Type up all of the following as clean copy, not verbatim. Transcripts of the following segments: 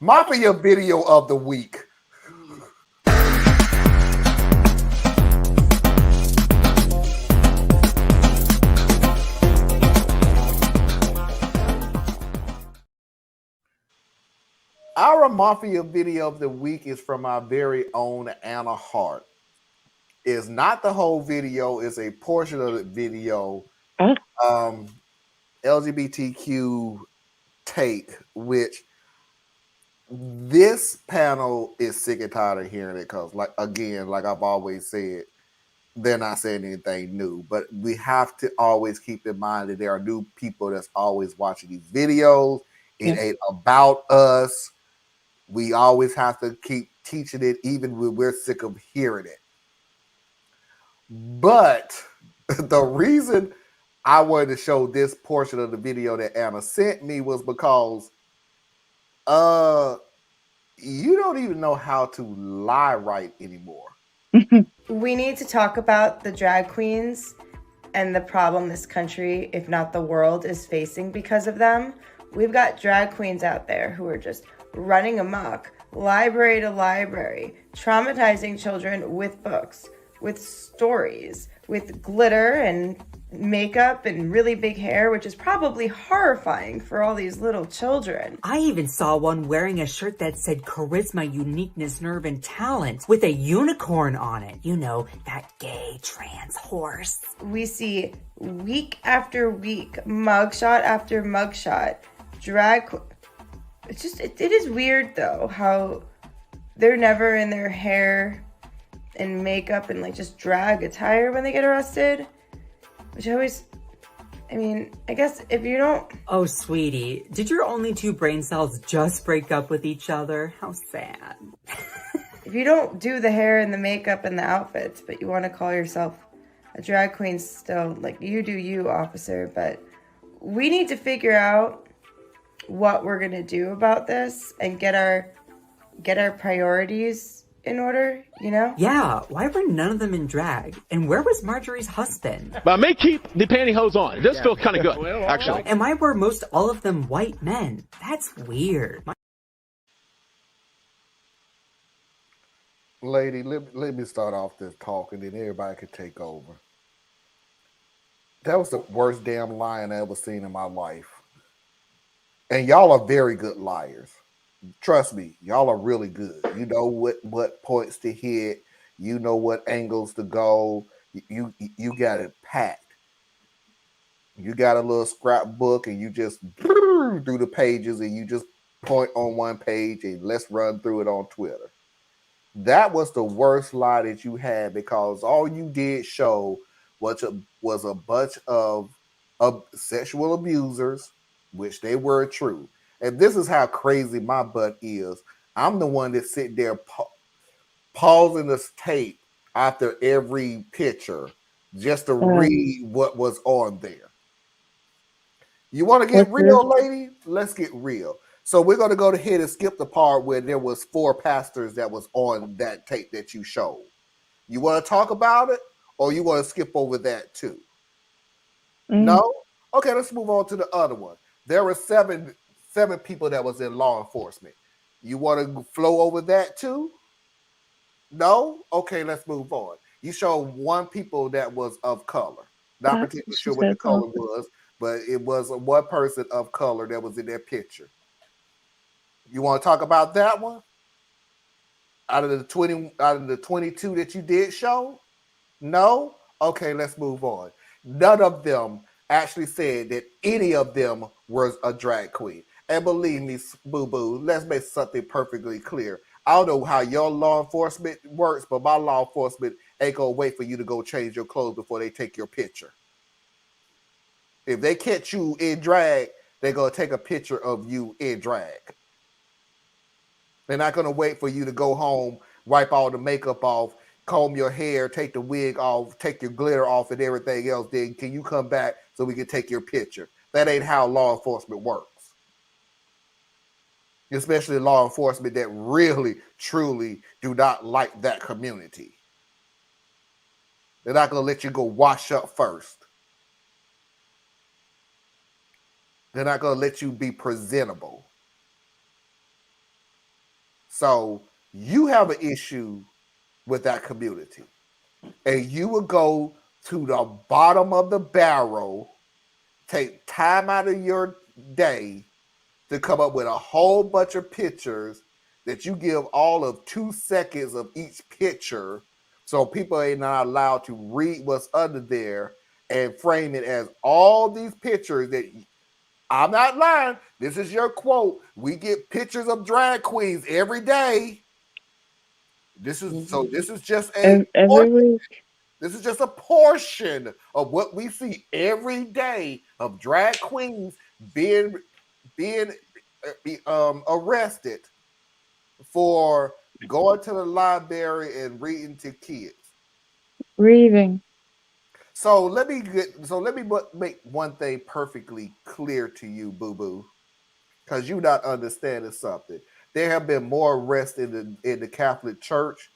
Mafia video of the week. Our Mafia video of the week is from our very own Anna Hart. It's not the whole video, it's a portion of the video. LGBTQ take, which this panel is sick and tired of hearing it because, like I've always said, they're not saying anything new. But we have to always keep in mind that there are new people that's always watching these videos. It ain't about us. We always have to keep teaching it, even when we're sick of hearing it. But the reason I wanted to show this portion of the video that Anna sent me was because you don't even know how to lie right anymore. We need to talk about the drag queens and the problem this country, if not the world, is facing because of them. We've got drag queens out there who are just running amok, library to library, traumatizing children with books, with stories, with glitter and makeup and really big hair, which is probably horrifying for all these little children. I even saw one wearing a shirt that said charisma, uniqueness, nerve, and talent with a unicorn on it. You know, that gay trans horse. We see week after week, mugshot after mugshot, drag. It is weird though how they're never in their hair and makeup and like just drag attire when they get arrested. Which I guess if you don't... Oh, sweetie, did your only two brain cells just break up with each other? How sad. If you don't do the hair and the makeup and the outfits, but you want to call yourself a drag queen still, like, you do you, officer. But we need to figure out what we're going to do about this and get our priorities in order, you know? Yeah, why were none of them in drag? And where was Marjorie's husband? But I may keep the pantyhose on. It does feel kind of good, actually. And why were most all of them white men? That's weird. Lady, let me start off this talk and then everybody could take over. That was the worst damn lying I ever seen in my life. And y'all are very good liars. Trust me, y'all are really good. You know what points to hit. You know what angles to go. You got it packed. You got a little scrapbook and you just through the pages and you just point on one page and let's run through it on Twitter. That was the worst lie that you had because all you did show was a bunch of sexual abusers, which they were true. And this is how crazy my butt is. I'm the one that sit there pausing this tape after every picture just to read what was on there. You want to get real, lady? Let's get real. So we're going to go ahead and skip the part where there was 4 pastors that was on that tape that you showed. You want to talk about it or you want to skip over that too? No? Okay, let's move on to the other one. There were seven people that was in law enforcement. You want to flow over that too? No? Okay, let's move on. You showed 1 people that was of color. Not particularly sure what the color was, but it was one person of color that was in that picture. You want to talk about that one? Out of the 22 that you did show? No? Okay, let's move on. None of them actually said that any of them was a drag queen. And believe me, boo-boo, let's make something perfectly clear. I don't know how your law enforcement works, but my law enforcement ain't gonna wait for you to go change your clothes before they take your picture. If they catch you in drag, they're gonna take a picture of you in drag. They're not gonna wait for you to go home, wipe all the makeup off, comb your hair, take the wig off, take your glitter off and everything else. Then can you come back so we can take your picture? That ain't how law enforcement works. Especially law enforcement that really, truly do not like that community. They're not going to let you go wash up first. They're not going to let you be presentable. So you have an issue with that community, and you would go to the bottom of the barrel, take time out of your day to come up with a whole bunch of pictures that you give all of 2 seconds of each picture, so people are not allowed to read what's under there, and frame it as all these pictures that I'm not lying. This is your quote. We get pictures of drag queens every day. This is so. This is just Every week. this is just a portion of what we see every day of drag queens being arrested for going to the library and reading to kids. Reading. So let me make one thing perfectly clear to you, Boo Boo, because you not understanding something. There have been more arrests in the Catholic Church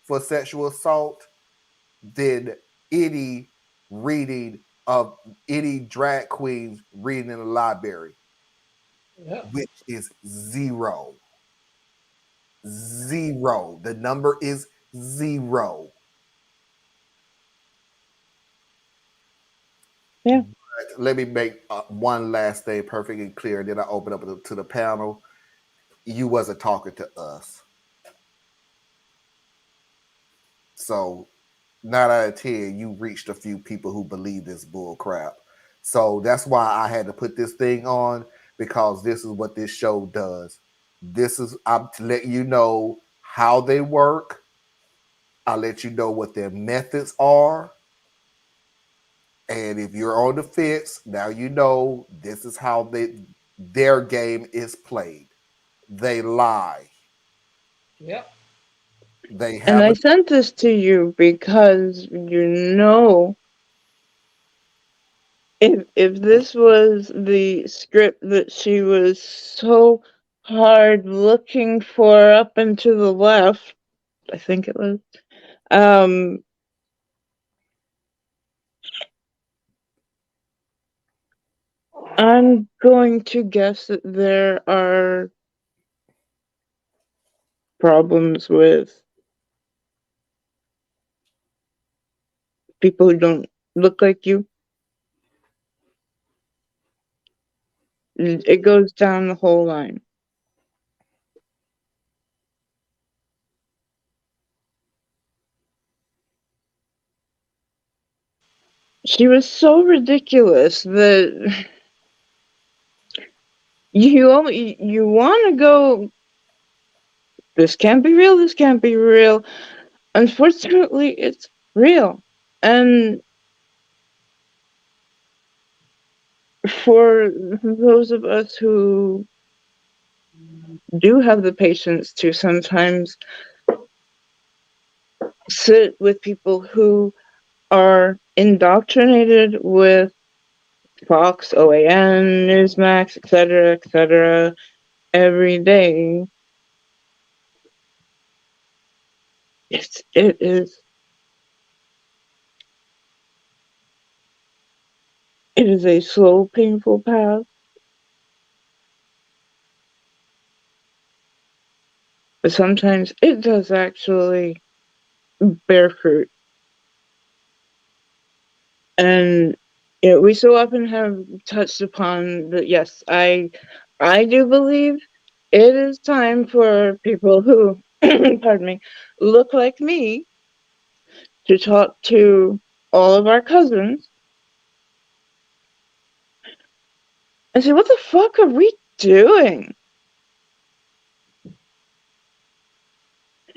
for sexual assault than any reading of any drag queens reading in the library, which is zero. Zero. The number is zero. Yeah. Let me make one last thing perfect and clear. Then I open up to the panel. You wasn't talking to us. So 9 out of 10, you reached a few people who believe this bull crap. So that's why I had to put this thing on, because this is what this show does. I'm to let you know how they work. I'll let you know what their methods are. And if you're on the fence, now you know this is how their game is played. They lie. Yep. They And have I a sent this to you because if this was the script that she was so hard looking for up and to the left, I think it was, I'm going to guess that there are problems with people who don't look like you. It goes down the whole line. She was so ridiculous that you want to go, this can't be real, this can't be real. Unfortunately, it's real. And for those of us who do have the patience to sometimes sit with people who are indoctrinated with Fox, OAN, Newsmax, etc., every day, it is a slow, painful path, but sometimes it does actually bear fruit. And we so often have touched upon that. Yes, I do believe it is time for people who, pardon me, look like me to talk to all of our cousins and say, what the fuck are we doing?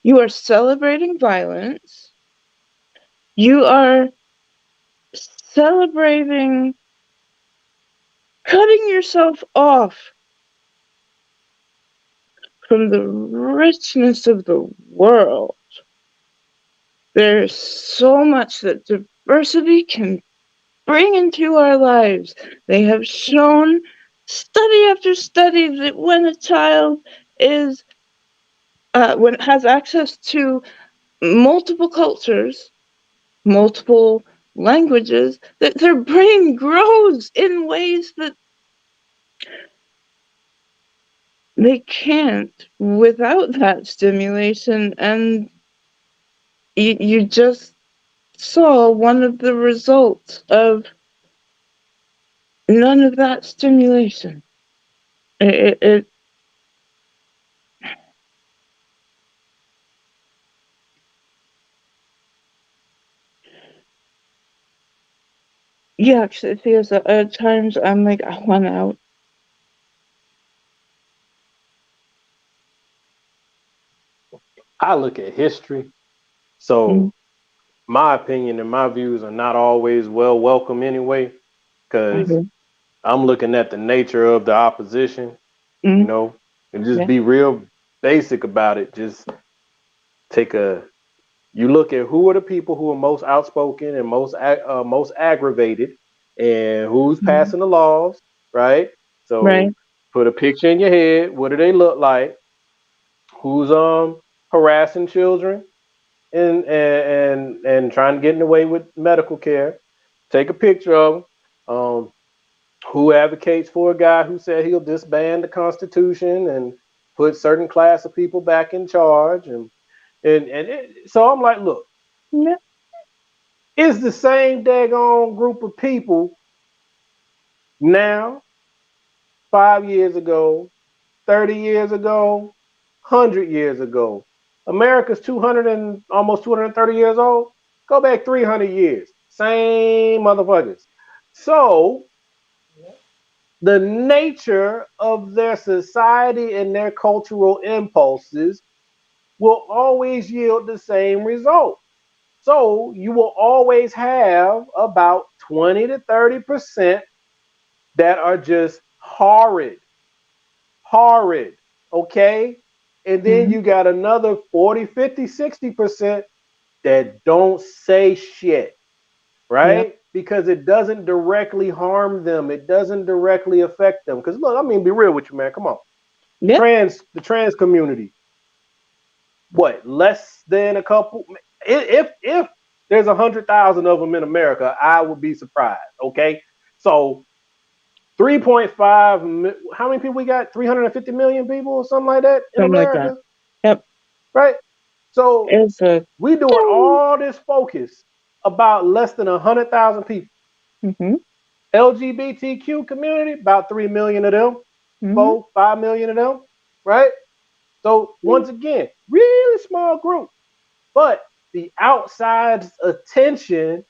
You are celebrating violence. You are celebrating cutting yourself off from the richness of the world. There's so much that diversity can bring into our lives. They have shown, study after study, that when a child is when it has access to multiple cultures, multiple languages, that their brain grows in ways that they can't without that stimulation, and you just saw one of the results of none of that stimulation. It yeah, actually, there's at times I'm like, I want out. I look at history, so my opinion and my views are not always well welcome anyway, because Okay. I'm looking at the nature of the opposition, you Mm, know, and just yeah. be real basic about it. Just take a you look at who are the people who are most outspoken and most aggravated, and who's Mm, passing the laws, right? So right. put a picture in your head. What do they look like? Who's harassing children and trying to get away with medical care? Take a picture of them. Who advocates for a guy who said he'll disband the Constitution and put certain class of people back in charge, so I'm like, look, Yeah. it's the same daggone group of people now, 5 years ago, 30 years ago, 100 years ago. America's 200 and almost 230 years old. Go back 300 years, same motherfuckers. So the nature of their society and their cultural impulses will always yield the same result. So you will always have about 20 to 30% that are just horrid, okay? And then Mm, you got another 40, 50, 60% that don't say shit, yeah. right? Because it doesn't directly harm them, it doesn't directly affect them. Because look, I mean, be real with you, man. Come on. Yeah. The trans community, what, less than a couple? If there's 100,000 of them in America, I would be surprised. Okay, so 3.5. How many people we got? 350 million people or something like that in Something like that. America, Yep. right? So It's a. we doing all this focus about less than 100,000 people. Mm-hmm. LGBTQ community, about 3 million of them, Mm-hmm. 4, 5 million of them, right? So once again, really small group. But the outside's attention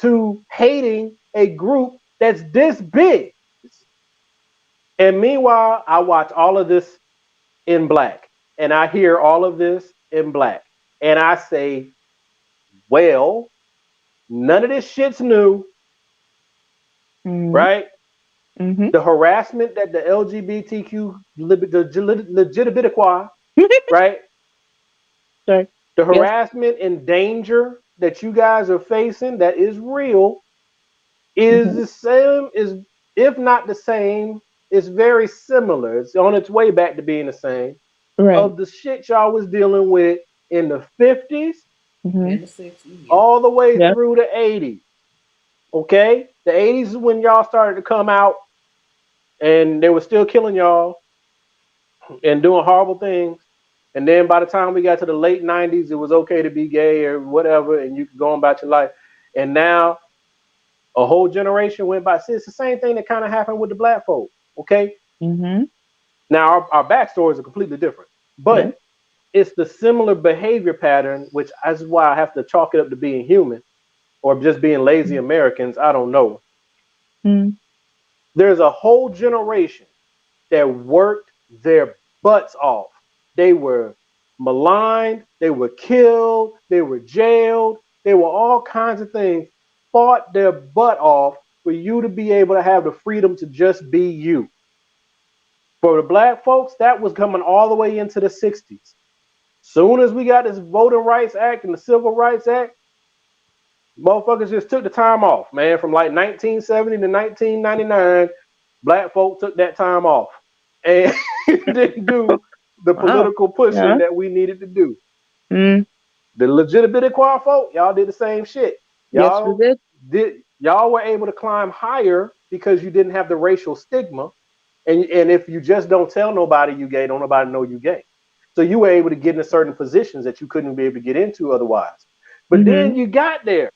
to hating a group that's this big. And meanwhile, I watch all of this in black and I hear all of this in black. And I say, well, none of this shit's new, Mm-hmm. right? Mm-hmm. The harassment that the LGBTQ, LGBTQIA, right? Sorry. The Yes. harassment and danger that you guys are facing that is real is Mm-hmm. the same, is if not the same, it's very similar. It's on its way back to being the same Right. of the shit y'all was dealing with in the 50s Mm-hmm. all the way Yep. through the 80s. Okay? The 80s is when y'all started to come out and they were still killing y'all and doing horrible things. And then by the time we got to the late 90s, it was okay to be gay or whatever, and you could go on about your life. And now a whole generation went by. See, it's the same thing that kind of happened with the black folk. Okay. Mm-hmm. Now our backstories are completely different, Yeah. but it's the similar behavior pattern, which is why I have to chalk it up to being human or just being lazy Americans. I don't know. Mm-hmm. There's a whole generation that worked their butts off. They were maligned, they were killed, they were jailed, they were all kinds of things, fought their butt off for you to be able to have the freedom to just be you. For the black folks, that was coming all the way into the 60s. Soon as we got this Voting Rights Act and the Civil Rights Act, motherfuckers just took the time off, man. From like 1970 to 1999, black folk took that time off and didn't do the Wow. political pushing Yeah. that we needed to do. Mm. The legitimate equal folk, y'all did the same shit. Yes, we did. Y'all were able to climb higher because you didn't have the racial stigma. And if you just don't tell nobody you gay, don't nobody know you gay. So you were able to get into certain positions that you couldn't be able to get into otherwise. But then you got there